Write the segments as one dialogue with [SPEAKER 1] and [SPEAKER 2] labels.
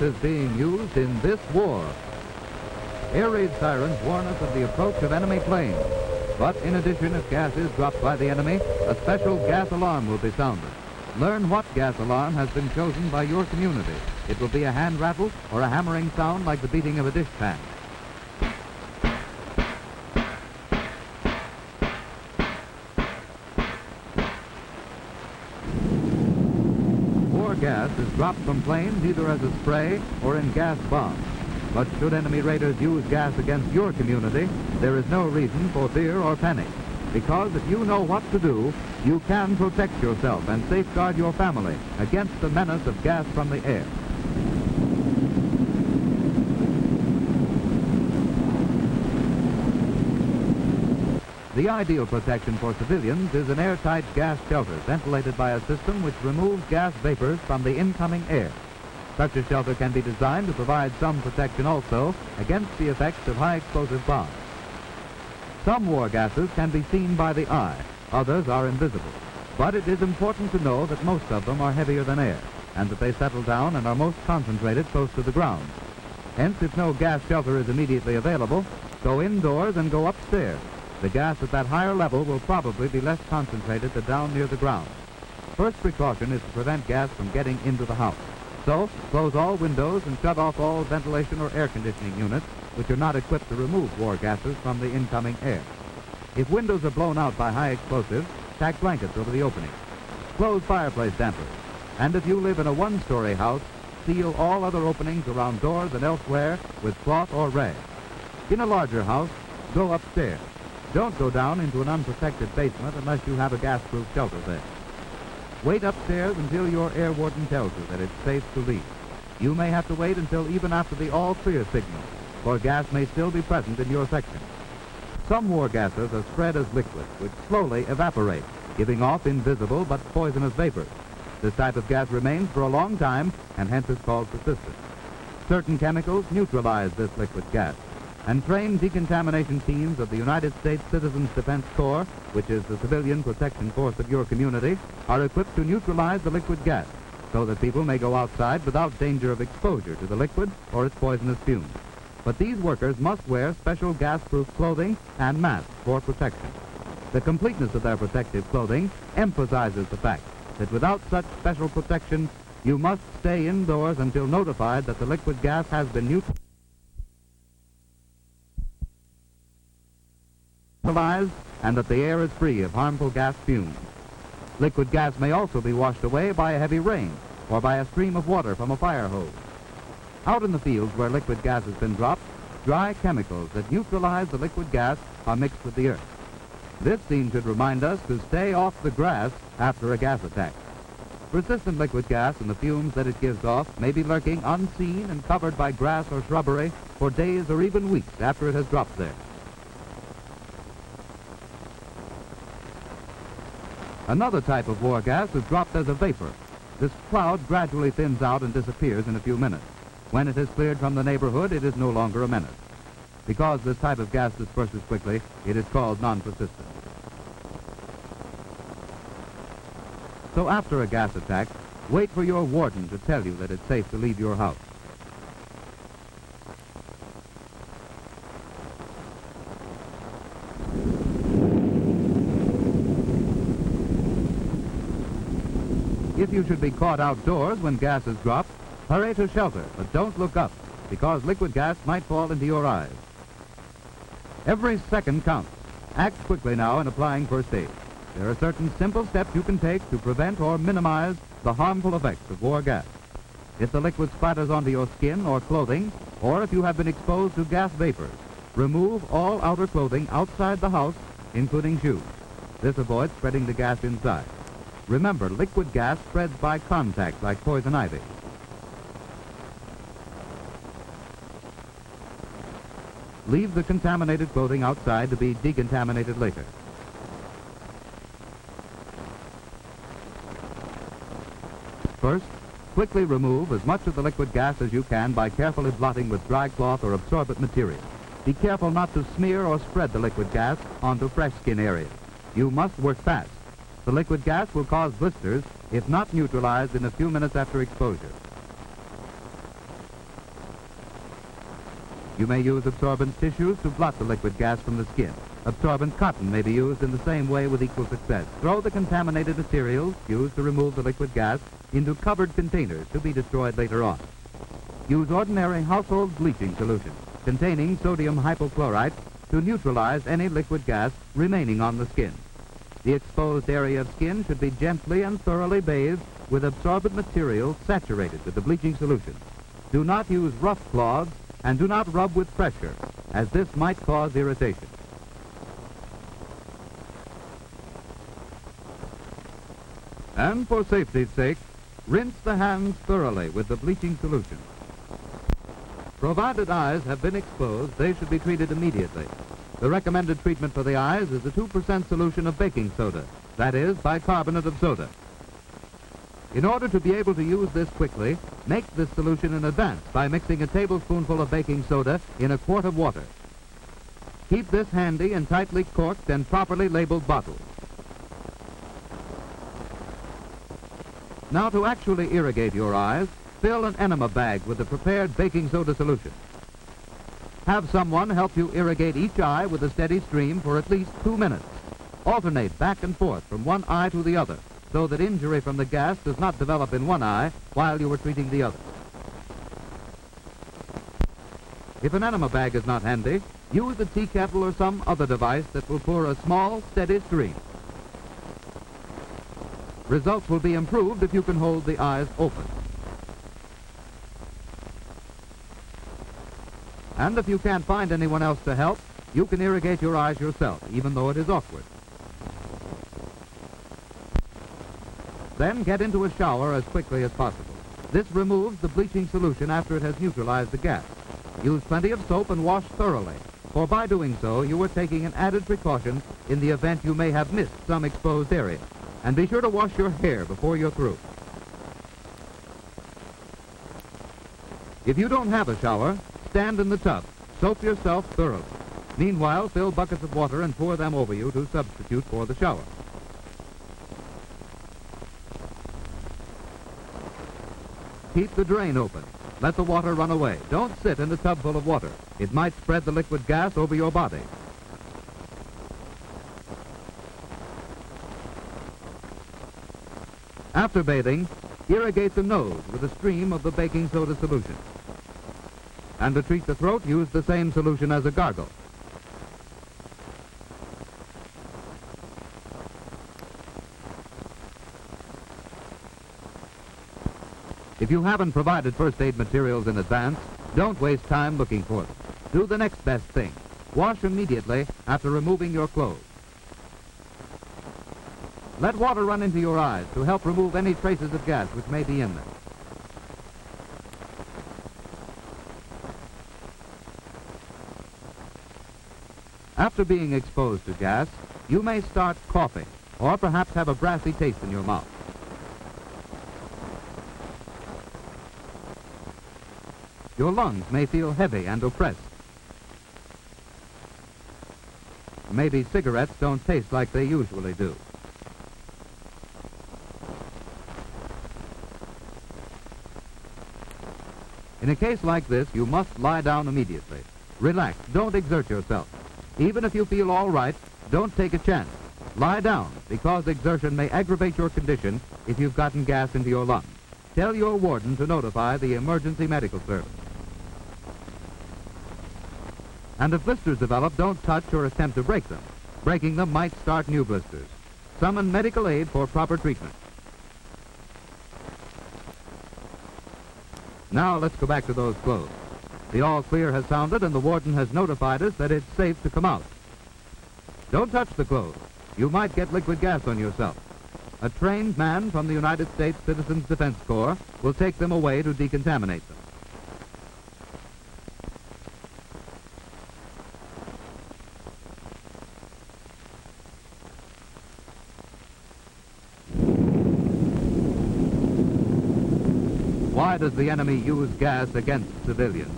[SPEAKER 1] is being used in this war. Air raid sirens warn us of the approach of enemy planes. But in addition, if gas is dropped by the enemy, a special gas alarm will be sounded. Learn what gas alarm has been chosen by your community. It will be a hand rattle or a hammering sound like the beating of a dishpan. War gas is dropped from planes either as a spray or in gas bombs. But should enemy raiders use gas against your community, there is no reason for fear or panic. Because if you know what to do, you can protect yourself and safeguard your family against the menace of gas from the air. The ideal protection for civilians is an airtight gas shelter ventilated by a system which removes gas vapors from the incoming air. Such a shelter can be designed to provide some protection also against the effects of high explosive bombs. Some war gases can be seen by the eye, others are invisible. But it is important to know that most of them are heavier than air, and that they settle down and are most concentrated close to the ground. Hence, if no gas shelter is immediately available, go indoors and go upstairs. The gas at that higher level will probably be less concentrated than down near the ground. First precaution is to prevent gas from getting into the house. So, close all windows and shut off all ventilation or air conditioning units which are not equipped to remove war gases from the incoming air. If windows are blown out by high explosives, tack blankets over the openings. Close fireplace dampers. And if you live in a one-story house, seal all other openings around doors and elsewhere with cloth or rag. In a larger house, go upstairs. Don't go down into an unprotected basement unless you have a gas-proof shelter there. Wait upstairs until your air warden tells you that it's safe to leave. You may have to wait until even after the all-clear signal, for gas may still be present in your section. Some war gases are spread as liquids, which slowly evaporate, giving off invisible but poisonous vapors. This type of gas remains for a long time and hence is called persistent. Certain chemicals neutralize this liquid gas, and trained decontamination teams of the United States Citizens Defense Corps, which is the civilian protection force of your community, are equipped to neutralize the liquid gas so that people may go outside without danger of exposure to the liquid or its poisonous fumes. But these workers must wear special gas-proof clothing and masks for protection. The completeness of their protective clothing emphasizes the fact that without such special protection, you must stay indoors until notified that the liquid gas has been neutralized and that the air is free of harmful gas fumes. Liquid gas may also be washed away by a heavy rain or by a stream of water from a fire hose. Out in the fields where liquid gas has been dropped, dry chemicals that neutralize the liquid gas are mixed with the earth. This scene should remind us to stay off the grass after a gas attack. Persistent liquid gas and the fumes that it gives off may be lurking unseen and covered by grass or shrubbery for days or even weeks after it has dropped there. Another type of war gas is dropped as a vapor. This cloud gradually thins out and disappears in a few minutes. When it has cleared from the neighborhood, it is no longer a menace. Because this type of gas disperses quickly, it is called non-persistent. So after a gas attack, wait for your warden to tell you that it's safe to leave your house. If you should be caught outdoors when gas is dropped, hurry to shelter, but don't look up, because liquid gas might fall into your eyes. Every second counts. Act quickly now in applying first aid. There are certain simple steps you can take to prevent or minimize the harmful effects of war gas. If the liquid splatters onto your skin or clothing, or if you have been exposed to gas vapors, remove all outer clothing outside the house, including shoes. This avoids spreading the gas inside. Remember, liquid gas spreads by contact like poison ivy. Leave the contaminated clothing outside to be decontaminated later. First, quickly remove as much of the liquid gas as you can by carefully blotting with dry cloth or absorbent material. Be careful not to smear or spread the liquid gas onto fresh skin areas. You must work fast. The liquid gas will cause blisters if not neutralized in a few minutes after exposure. You may use absorbent tissues to blot the liquid gas from the skin. Absorbent cotton may be used in the same way with equal success. Throw the contaminated materials used to remove the liquid gas into covered containers to be destroyed later on. Use ordinary household bleaching solution containing sodium hypochlorite to neutralize any liquid gas remaining on the skin. The exposed area of skin should be gently and thoroughly bathed with absorbent material saturated with the bleaching solution. Do not use rough cloths and do not rub with pressure, as this might cause irritation. And for safety's sake, rinse the hands thoroughly with the bleaching solution. Provided eyes have been exposed, they should be treated immediately. The recommended treatment for the eyes is a 2% solution of baking soda, that is, bicarbonate of soda. In order to be able to use this quickly, make this solution in advance by mixing a tablespoonful of baking soda in a quart of water. Keep this handy in tightly corked and properly labeled bottles. Now, to actually irrigate your eyes, fill an enema bag with the prepared baking soda solution. Have someone help you irrigate each eye with a steady stream for at least 2 minutes. Alternate back and forth from one eye to the other, so that injury from the gas does not develop in one eye while you are treating the other. If an enema bag is not handy, use a tea kettle or some other device that will pour a small, steady stream. Results will be improved if you can hold the eyes open. And if you can't find anyone else to help, you can irrigate your eyes yourself, even though it is awkward. Then get into a shower as quickly as possible. This removes the bleaching solution after it has neutralized the gas. Use plenty of soap and wash thoroughly, for by doing so, you are taking an added precaution in the event you may have missed some exposed area. And be sure to wash your hair before you're through. If you don't have a shower, stand in the tub. Soap yourself thoroughly. Meanwhile, fill buckets of water and pour them over you to substitute for the shower. Keep the drain open. Let the water run away. Don't sit in a tub full of water. It might spread the liquid gas over your body. After bathing, irrigate the nose with a stream of the baking soda solution. And to treat the throat, use the same solution as a gargle. If you haven't provided first aid materials in advance, don't waste time looking for them. Do the next best thing. Wash immediately after removing your clothes. Let water run into your eyes to help remove any traces of gas which may be in them. After being exposed to gas, you may start coughing or perhaps have a brassy taste in your mouth. Your lungs may feel heavy and oppressed. Maybe cigarettes don't taste like they usually do. In a case like this, you must lie down immediately. Relax. Don't exert yourself. Even if you feel all right, don't take a chance. Lie down, because exertion may aggravate your condition if you've gotten gas into your lungs. Tell your warden to notify the emergency medical service. And if blisters develop, don't touch or attempt to break them. Breaking them might start new blisters. Summon medical aid for proper treatment. Now let's go back to those clothes. The all clear has sounded and the warden has notified us that it's safe to come out. Don't touch the clothes. You might get liquid gas on yourself. A trained man from the United States Citizens Defense Corps will take them away to decontaminate them. Why does the enemy use gas against civilians?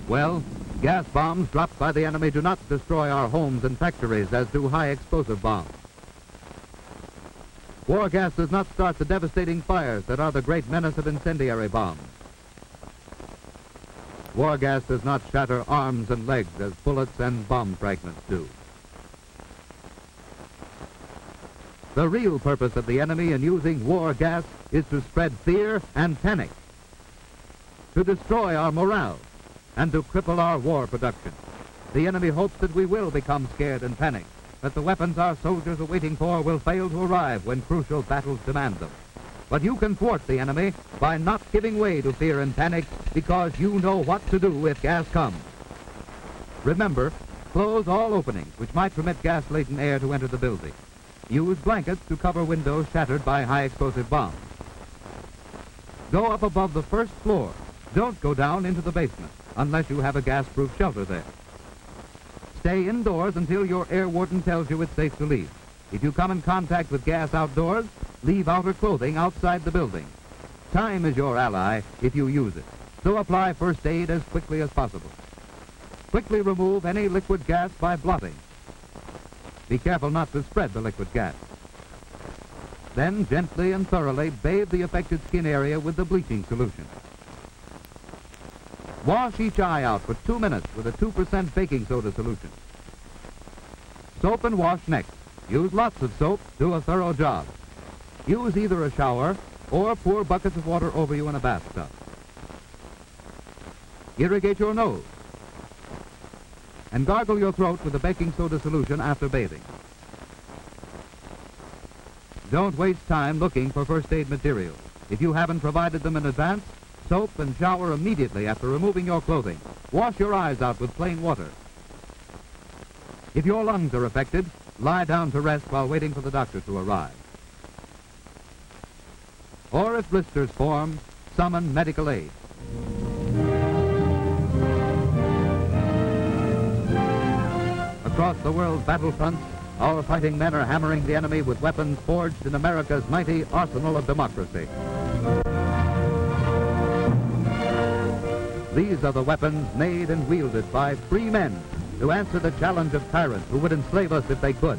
[SPEAKER 1] Well, gas bombs dropped by the enemy do not destroy our homes and factories as do high explosive bombs. War gas does not start the devastating fires that are the great menace of incendiary bombs. War gas does not shatter arms and legs as bullets and bomb fragments do. The real purpose of the enemy in using war gas is to spread fear and panic, to destroy our morale, and to cripple our war production. The enemy hopes that we will become scared and panicked, that the weapons our soldiers are waiting for will fail to arrive when crucial battles demand them. But you can thwart the enemy by not giving way to fear and panic, because you know what to do if gas comes. Remember, close all openings which might permit gas-laden air to enter the building. Use blankets to cover windows shattered by high-explosive bombs. Go up above the first floor. Don't go down into the basement unless you have a gas-proof shelter there. Stay indoors until your air warden tells you it's safe to leave. If you come in contact with gas outdoors, leave outer clothing outside the building. Time is your ally if you use it, so apply first aid as quickly as possible. Quickly remove any liquid gas by blotting. Be careful not to spread the liquid gas. Then gently and thoroughly bathe the affected skin area with the bleaching solution. Wash each eye out for 2 minutes with a 2% baking soda solution. Soap and wash next. Use lots of soap. Do a thorough job. Use either a shower or pour buckets of water over you in a bathtub. Irrigate your nose. And gargle your throat with the baking soda solution after bathing. Don't waste time looking for first aid materials. If you haven't provided them in advance, soap and shower immediately after removing your clothing. Wash your eyes out with plain water. If your lungs are affected, lie down to rest while waiting for the doctor to arrive. Or if blisters form, summon medical aid. Across the world's battlefronts, our fighting men are hammering the enemy with weapons forged in America's mighty arsenal of democracy. These are the weapons made and wielded by free men to answer the challenge of tyrants who would enslave us if they could.